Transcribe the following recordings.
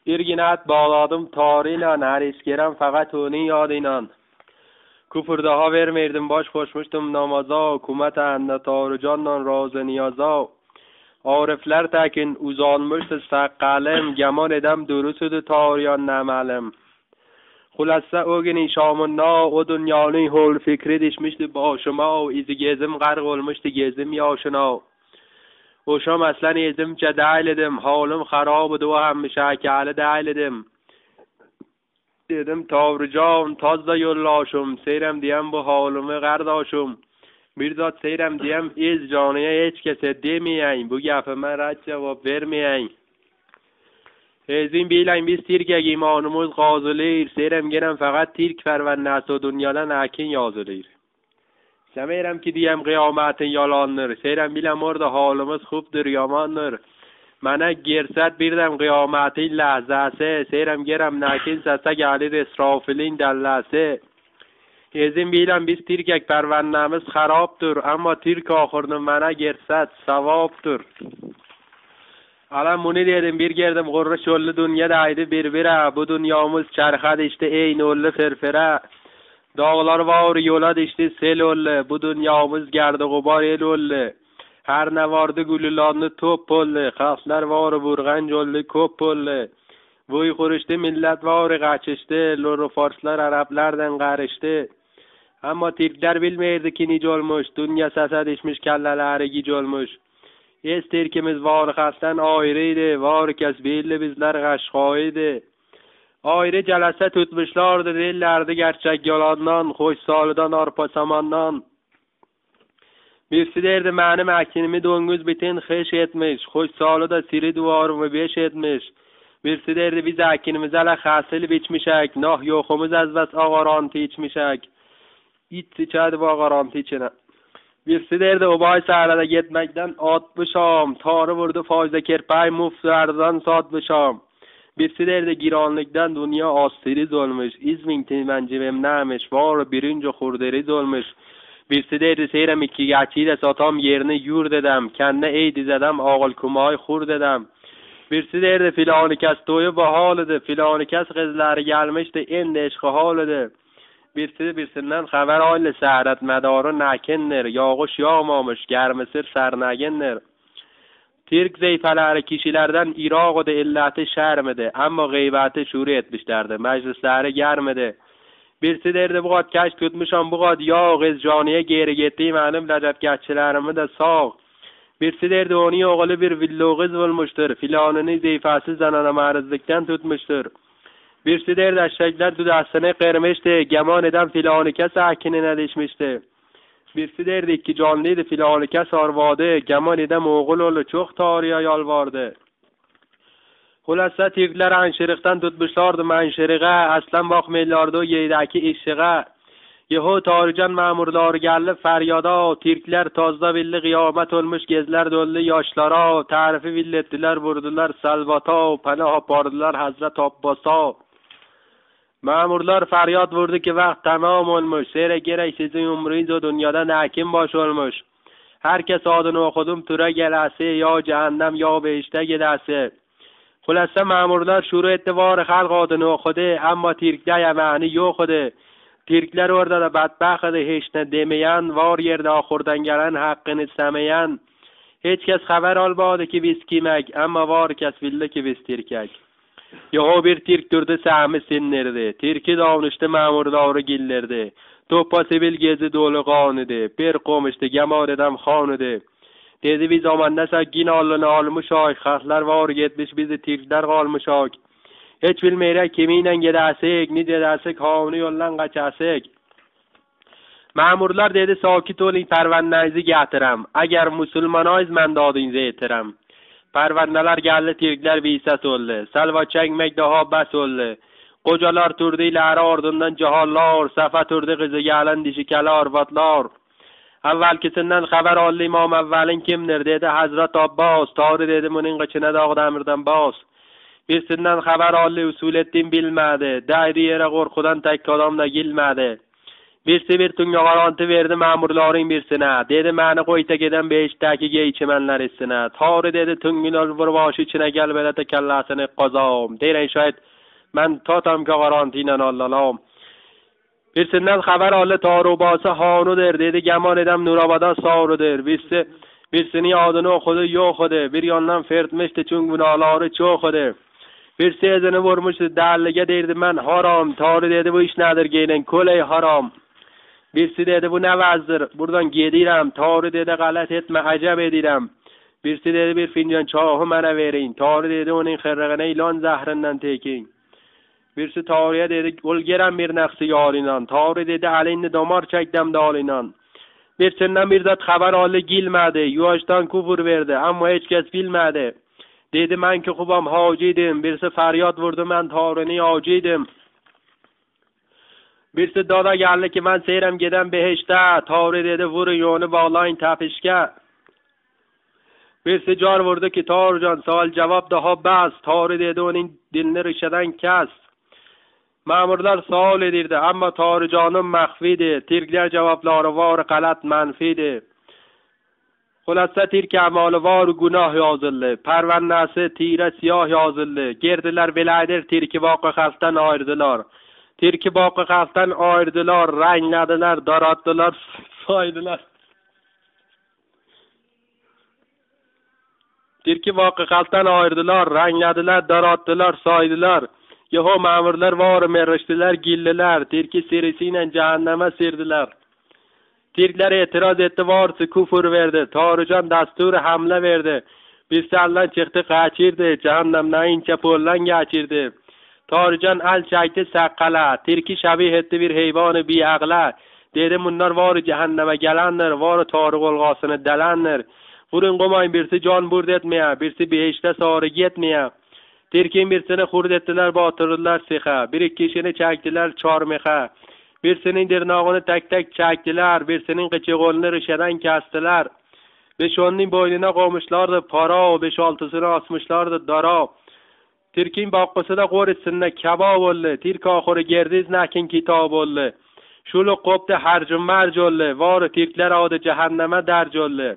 İrginat bağladım tariyle her işgerem fakat onu yadinan. Küfürdaha vermirdim baş koşmuştum namaza, hükümet ende tarucandan razı niyaza. Arifler tekin uzanmıştı sakkalem, geman edem durusudu tariyan nemelem. Xulasa o gün işamına o dünyanın hol fikri düşmüştü başıma, izi gezim garg olmuştu gezim yaşına. Oşam aslan ezim cedayl edim, halim xarab و هم مشاکل دایل edim. Dedim tavrucan tazda yollaşım, seyrem diyem bu halimi qardaşım. Bir zat seyrem diyem iz caniye hiç kese demeyin, bu gafime rad cevap vermeyin. Ezin bilen biz Türkiye imanımız qazılır, seyrem gelem fakat Türk fervennası o dünyadan akin yazılır. Semirem ki diyem kıyametin yalandır, seyrem bilem orada halimiz خوبdur yamandır. Mana girsat birdem kıyametin lahzası, seyrem gerem nakin sasa gelir İsrafil'in dellası. Ezin bilem biz Türkiye pervannemiz xarabdır, ama Türk ahırının mana girsat savabdır. Alam bunu dedim bir girdim gurruş yollu dünyadaydı birbire, bu dünyamız çarxad işte ey nollu firfire. Dağlar var yola düştü sel oldu, bu dünyamız gerdi gubar el oldu. Her ne vardı gülülanlı top oldu, xalqlar var burğanc oldu köp oldu. Vuy kuruştu millet var kaçıştı, lor farslar Araplardan karıştı. Ama Türkler bilmeyirdi ki nice olmuş, dünya sasa düşmüş kelleleri gic olmuş. Ez Türkimiz var xastan ayrıydı, var kes belli bizler qaşqayıydı. Ayrı celese tutmuşlardı, dillerdi gerçek yalandan, hoş salıdan arpa samandan. Birisi derdi benim əkinimi döngüz bitin xeş etmiş, hoş salı da siri duvarımı beş etmiş. Birisi derdi biz əkinimiz ələ xasil biçmişək, nah yoxumuz az bəs ağarantı içmişək. İç sıçadı bu ağarantı içine. Birisi derdi obay səhələdə getməkdən atmışam, tarı vurdu fazla kerpay muflardan satmışam. Birisi derdi giranlıktan dünya astiriz olmuş, İzmin timencimim neymiş, var birinci xurderiz olmuş. Birisi derdi seyrem iki geçiyle satam yerini yur dedem, kendine ey dizedem ağıl kumay xur dedem. Birisi derdi filanı kes toyu bahalıdı, filanı kes kızları gelmişti en deşki halıdı. Birisi birisinden haber aynı sehret medarı nekindir, yağış yağmamış, germisir sernegindir. Türk zeyfeleri kişilerden Irak'ı da illeti şermedi, ama gıybeti şuri etmişlerdi, meclisleri germedi. Birisi derdi bu qat kaç tutmuşam, bu qat yağ iz caniye geri gettiğim benim lecetgetçilerimi de sağ. Birisi derdi onu oğlu bir villoğuz olmuştur, filanını zeyfesiz zanana marizlikten tutmuştur. Birisi derdi eşekler dudasını kırmıştı, geman eden filanı kes hakinine düşmüştü. Birisi derdi iki canlıydı, filanı kes arvadı, geman eden oğul oğlu çok tarihe yalvardı. Xulasa Türkler anşırıktan tutmuşlardı menşiriğe, aslan bakmıyorlardı o yerdeki işiğe. Yahu tarican memurlar geldi feryada, Türkler tazda billi kıyamet olmuş gezler döndü yaşlara, tarifi villettiler vurdular salvata, panah apardılar Hazret Abbas'a. Memurlar feryat vurdu ki vaqt tamam olmuş, seyre gerek sizin umriniz o dünyada hakim baş olmuş. Herkes adını okudum türe gelesi, ya cehennem ya behişte gidesi. Xulasa memurlar şuru etti var xalq adını okudu, ama Türk'de yemeni yoxudu. Türkler orada da bedbaxtdı, hiç ne demeyen, var yerde ahurdan gelen hakkını istemeyen. Hiç kes haber almadı ki biz kimek, ama var kes bildi ki biz Türkek. Yahu bir Türk durdu sahmi sinirdi, Türk'ü davnıştı memurları gillerdi. Topa sibil gezi dolu qanıdı, bir qomıştı gemar edem xanıdı. Dedi biz zamanda sakin allını almış ay, xalqlar var getmiş bizi Türkler qalmış ay. Hiç bilmeyerek kiminle gedesek, ne dedesek, havunu yoldan kaçasek. Memurlar dedi sakit olun pervannenizi getirem. Eğer musulmanayız men dadinizi etirem. Pervanneler geldi Türkler biset oldu. Salva çekmek daha bes oldu. Kocalar turdu ileri ardından cahallar, sefe turdu kızı gelen dişikeler, vatlar. Evvelkisinden haber aldı İmam evvelin kimdir dedi Hazret Abbas. Tarih dedi bunun kıçına Dağdemir'den bas. Birisinden haber aldı Usulettin bilmedi. Dayri yere korkudan tek adam da gilmedi. Birisi bir tunga garanti verdi ma'murlaring birsine. Dedi meni qo'yta kedan beshtagi ichimanlar isine. Tori dedi tungilar vurvosh ichine gel belata kallasini qozom. Deray shoyad men totamga garantinan allalam. Birisinden xabar oldi Torubasi xonudir dedi gamon edam Nurabodan sovrudir. Birisini yodini o'qidi yo'q edi. Bir yondan fertmişdi chung gunohlari cho'q edi. Bir sezini vurmuşdu dalliga derdi men harom. Tori dedi bu ish nadir geylen ko'lay harom. Birisi dedi bu ne vazdir? Buradan gediram. Tori dedi g'alat etme ajab ediram. Birisi dedi bir fincan chohi mana verin. Tori dedi uning xirrig'ini ilon zahridan teking. Birisi Toriya dedi o'lgeram bir naqsi yorinan. Tori dedi alinni domor chakdam dolinan. Birisinden bir zat xabar oldi gilmadi. Yuvoshdan kufur verdi. Ammo hech kes bilmadi. Dedi men ki xubam hojidim. Birisi faryod vurdi men Torini hojidim. Birisi dada geldi ki men seyrem gedem beheshta. Tori dedi vurun yo'ni bog'lang tapishga. Birisi jar vurdi ki Torjon savol javob daha bas. Tori dedi uning dilini rishadan kas. Ma'murlar savol edirdi, ammo Torijonim maxfiydi. Tirklar javoblari var g'alat manfiydi. Xulasa tirk amali var gunoh yozildi. Parvannasi tira siyoh yozildi. Gerdilar belaydir tirki boqi xalqdan ayirdilar. Tirki boqi xalqdan ayirdilar, rangladilar, daratdilar, soydilar. Tirki boqi xalqdan ayirdilar, rangladilar, daratdilar, soydilar. Yaho ma'murlar var merishdilar, gillilar, tirki serisiyle cehenneme sirdilar. Tirklar e'tiroz etti, varsı kufur verdi. Torijon dasturi hamle verdi. Birsaldan çıktı kaçirdi, cehennemden ince pollan geçirdi. Torijon al çaktı saqqala, tirki şabih etti bir heyvanı biaqla. Dedi bunlar var cehenneme gelenler, var Tori olgasını delenler. Vurun qo'mayın birisi jon burd etmeye, birisi behishte sari gitmeye. Tirkin birisini hurd ettiler, batırdılar siha. Bir iki kişini çektiler çarmıha. Birisinin dirnağını tek tek çektiler. Birisinin qıçıqolunu rişadan kestiler. 5-10'nin boynuna qo'mishlardı para, 5-6'sini asmışlardı dara. Tirkin baqqısida qo'risinde kebab oldu. Tirk ahiri gerdiz nakin kitob oldu. Şulu qopdi harcım marj oldu. Var tirkler adı cehenneme derc oldu.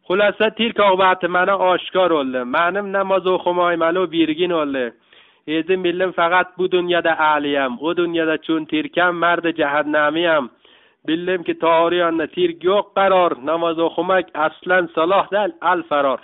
Xulasa tirk oqibati mana oshkor oldu. Menim namoz o'qimayman o birgin oldu. Ezim bildim faqat bu dunyoda aliyam. O dunyoda chun tirkam mardi jahannamiyam. Bildim ki tariyanda tirk yo'q qaror. Namoz o'qimak aslan saloh dal al faror.